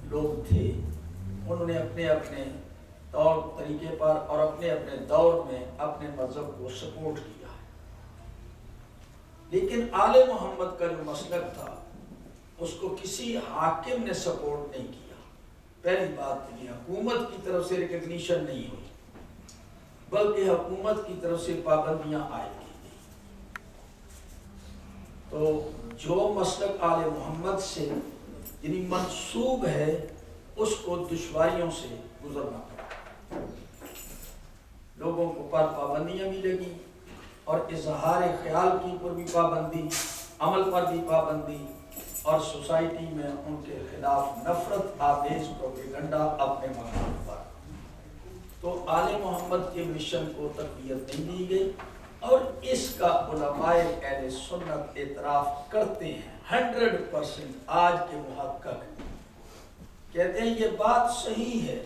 لوگ تھے انہوں نے اپنے اپنے طور طریقے پر اور اپنے اپنے دور میں اپنے مذہب کو سپورٹ کیا، لیکن آل محمد کا جو مسلک تھا اس کو کسی حاکم نے سپورٹ نہیں کیا۔ پہلی بات یہ حکومت کی طرف سے ریکگنیشن نہیں ہوئی، بلکہ حکومت کی طرف سے پابندیاں عائد کی گئی۔ تو جو مسلک آل محمد سے یعنی منسوب ہے اس کو دشواریوں سے گزرنا پڑا، لوگوں کو پر پابندیاں بھی لگی اور اظہار خیال کی پر بھی پابندی، عمل پر بھی پابندی، اور سوسائٹی میں ان کے خلاف نفرت آمیز پروپیگنڈا اپنے مقام پر۔ تو آل محمد کے مشن کو تقویت نہیں دی گئی، اور اس کا علماء اہل سنت اعتراف کرتے ہیں 100%۔ آج کے محقق کہتے ہیں یہ بات صحیح ہے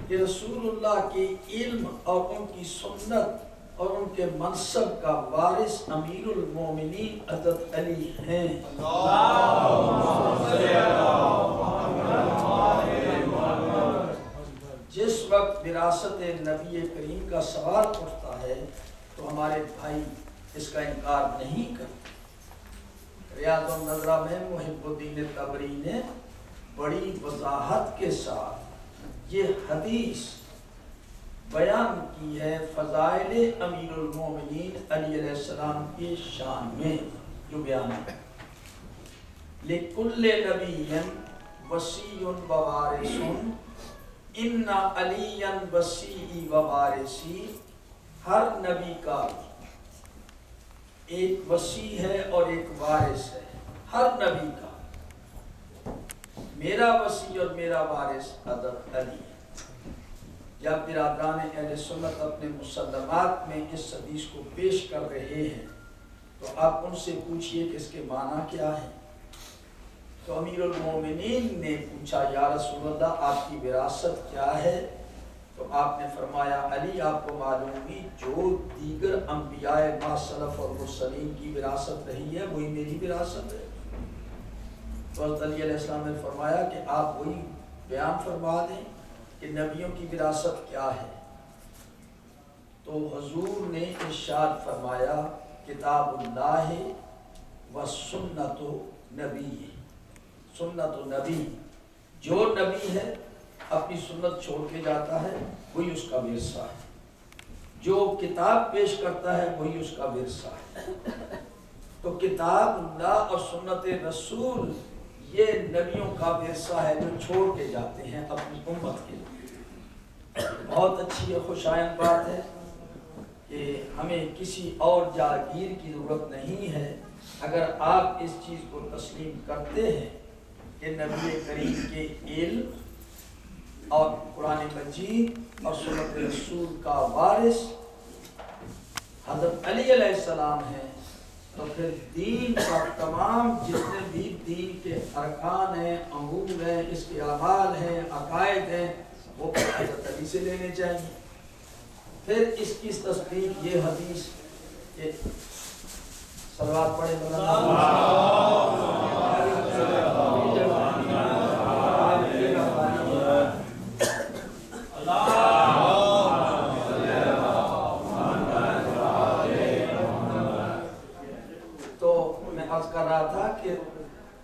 کہ رسول اللہ کے علم اور ان کی سنت اور ان کے منصب کا وارث امیر المومنین حضرت علی ہیں۔ جس وقت وراثت نبی کریم کا سوال اٹھتا ہے تو ہمارے بھائی اس کا انکار نہیں کرتے۔ ریاض النظرہ میں محب الدین طبری نے بڑی وضاحت کے ساتھ یہ حدیث بیان کی ہے فضائل امیر المومنین علی علیہ السلام کی شان میں، جو بیان ہے لِكُلِّ نَبِيٍّ وَصِيٌّ وَوَارِثٌ اِنَّ عَلِيًّا وَصِيِّ وَوَارِثِي۔ ہر نبی کا ایک وصی ہے اور ایک وارث ہے، ہر نبی کا۔ میرا وصی اور میرا وارث حضرت علی ہے۔ جب برادران اہل سنت اپنے مسلمات میں اس حدیث کو پیش کر رہے ہیں تو آپ ان سے پوچھئے کہ اس کے معنی کیا ہے۔ تو امیر المومنین نے پوچھا یا رسول اللہ آپ کی وراثت کیا ہے؟ تو آپ نے فرمایا علی آپ کو معلوم بھی جو دیگر انبیاء ما سلف اور مرسلین کی وراثت رہی ہے وہی میری وراثت ہے۔ تو حضرت علی علیہ السلام نے فرمایا کہ آپ وہی بیان فرما دیں کہ نبیوں کی وراثت کیا ہے۔ تو حضور نے ارشاد فرمایا کتاب اللہ و سنت نبی، سنت نبی، جو نبی ہے اپنی سنت چھوڑ کے جاتا ہے وہی اس کا ورثہ ہے، جو کتاب پیش کرتا ہے وہی اس کا ورثہ ہے۔ تو کتاب اللہ اور سنت رسول یہ نبیوں کا ورثہ ہے جو چھوڑ کے جاتے ہیں اپنی امت کے لیے۔ بہت اچھی اور خوشائند بات ہے کہ ہمیں کسی اور جاگیر کی ضرورت نہیں ہے اگر آپ اس چیز کو تسلیم کرتے ہیں کہ نبی کریم کے علم اور قرآن مجید اور سنت رسول کا وارث حضرت علی علیہ السلام ہے، تو پھر دین کا تمام جتنے بھی دین کے ارکان ہیں، امور ہیں، اس کے اعمال ہیں، عقائد ہیں، وہ حضرت علی سے لینے چاہیے۔ پھر اس کی تصدیق یہ حدیث کہ صلوات پڑھے کر رہا تھا کہ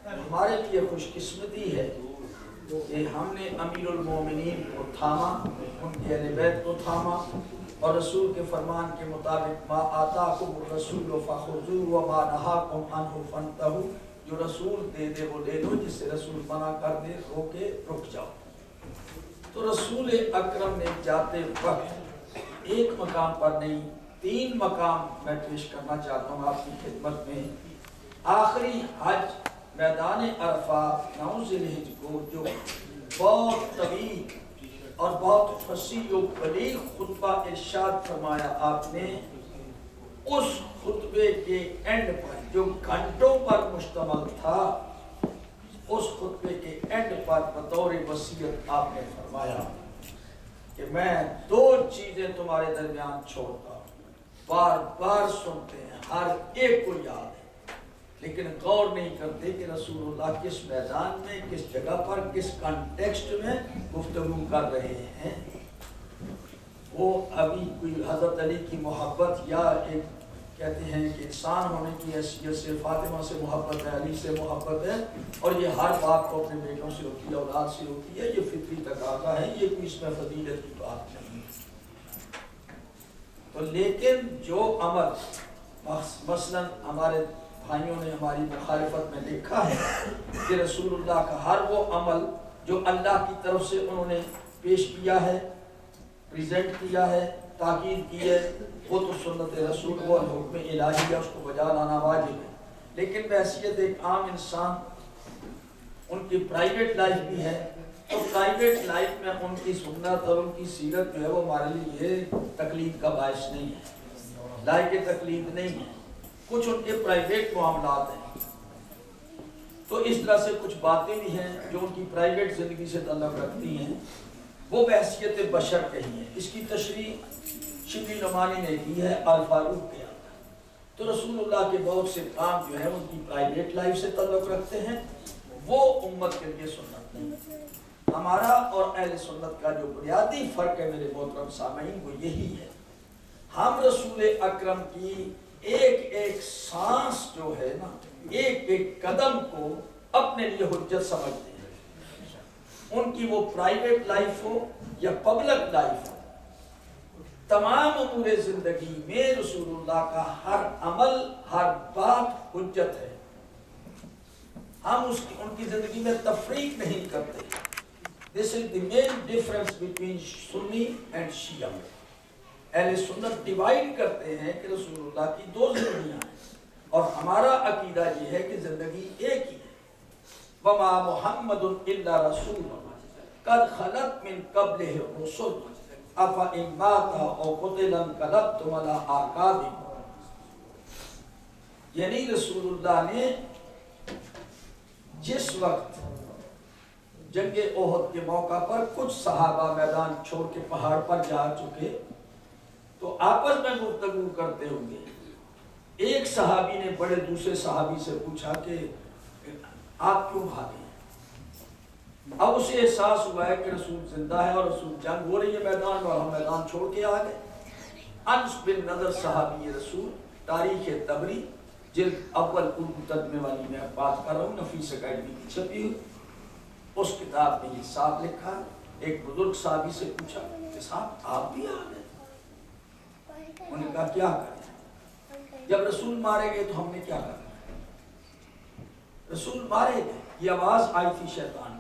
ہمارے لیے خوش قسمتی ہے کہ ہم نے امیر المومنین کو تھاما، ان کے اہل بیت کو تھاما، اور رسول کے فرمان کے مطابق ما آتاکم الرسول فخذوہ وما نہاکم عنہ فانتہوا، جو رسول دے دے وہ لے لو، جس سے رسول منع کر دے روکے رک جاؤ۔ تو رسول اکرم نے جاتے وقت ایک مقام پر نہیں 3 مقام میں پیش کرنا چاہتا ہوں آپ کی خدمت میں۔ آخری حج میدان عرفات 9 ذی الحج کو جو بہت طویل اور بہت فصیح و بلیغ خطبہ ارشاد فرمایا آپ نے، اس خطبے کے اینڈ پر جو گھنٹوں پر مشتمل تھا، اس خطبے کے اینڈ پر بطور وصیت آپ نے فرمایا کہ میں 2 چیزیں تمہارے درمیان چھوڑتا ہوں، بار بار سنتے ہیں، ہر ایک کو یاد ہے۔ لیکن غور نہیں کرتے کہ رسول اللہ کس میدان میں، کس جگہ پر، کس کانٹیکسٹ میں گفتگو کر رہے ہیں۔ وہ ابھی کوئی حضرت علی کی محبت یا ایک کہتے ہیں کہ انسان ہونے کی حیثیت سے فاطمہ سے محبت ہے، علی سے محبت ہے، اور یہ ہر باپ کو اپنے بیٹوں سے ہوتی ہے، اولاد سے ہوتی ہے، یہ فطری تقاضا ہے، یہ کوئی اس میں فضیلت کی بات نہیں ہے۔ تو لیکن جو عمل مثلا ہمارے بھائیوں نے ہماری مخالفت میں لکھا ہے کہ رسول اللہ کا ہر وہ عمل جو اللہ کی طرف سے انہوں نے پیش کیا ہے، پریزنٹ کیا ہے، تاکید کی ہے، وہ تو سنت رسول وہ حکم الہی ہے، اس کو بجا لانا واجب ہے۔ لیکن بحیثیت ایک عام انسان ان کی پرائیویٹ لائف بھی ہے، تو پرائیویٹ لائف میں ان کی سنت اور ان کی سیرت جو ہے وہ ہمارے لیے تکلیف کا باعث نہیں ہے، لائق تکلیف نہیں ہے، کچھ ان کے پرائیویٹ معاملات ہیں۔ تو اس طرح سے کچھ باتیں بھی ہیں جو ان کی پرائیویٹ زندگی سے تعلق رکھتی ہیں، وہ بحیثیت بشر کہی ہے۔ اس کی تشریح شبلی نعمانی نے کی ہے الفاروق کے اندر۔ تو رسول اللہ کے بہت سے کام جو ہیں ان کی پرائیویٹ لائف سے تعلق رکھتے ہیں، وہ امت کے لیے سنت نہیں۔ ہمارا اور اہل سنت کا جو بنیادی فرق ہے میرے محترم سامعین، وہ یہی ہے، ہم رسول اکرم کی ایک ایک سانس جو ہے نا، ایک ایک قدم کو اپنے لیے حجت سمجھتے ہیں۔ ان کی وہ پرائیویٹ لائف ہو یا پبلک لائف ہو، تمام امور زندگی میں رسول اللہ کا ہر عمل، ہر بات حجت ہے۔ ہم ان کی زندگی میں تفریق نہیں کرتے۔ This is the main difference between Sunni and شیعہ۔ اہل سنت ڈیوائیڈ کرتے ہیں کہ رسول اللہ کی دو زندگیاں ہیں، اور ہمارا عقیدہ یہ ہے کہ زندگی ایک ہی ہے۔ وَمَا مُحَمَّدٌ إِلَّا رَسُولٌ قَدْ خَلَتْ مِن قَبْلِهِ الرُّسُلُ أَفَإِن مَاتَ أَوْ قُتِلَ انقلبتم عَلَىٰ أَعْقَابِكُمْ۔ یعنی رسول اللہ نے جس وقت جنگ احد کے موقع پر کچھ صحابہ میدان چھوڑ کے پہاڑ پر جا چکے تو آپس میں گفتگو کرتے ہوئے ایک صحابی نے بڑے دوسرے صحابی سے پوچھا کہ آپ کیوں بھاگے؟ اب اسے احساس ہوا ہے کہ رسول زندہ ہے اور رسول جنگ ہو رہی ہے میدان میں، اور ہم میدان چھوڑ کے آ گئے۔ انس بن نضر صحابی رسول، تاریخ طبری جلد اول اردو ترجمے والی میں بات کر رہا ہوں، نفیس اکیڈمی کی چھپی ہوئی، اس کتاب میں یہ صاحب لکھا۔ ایک بزرگ صحابی سے پوچھا کہ صاحب آپ بھی آ گئے؟ انہوں نے کہا کیا کریں، جب رسول مارے گئے تو ہم نے کیا کرنا؟ رسول مارے گئے، یہ آواز آئی تھی شیطان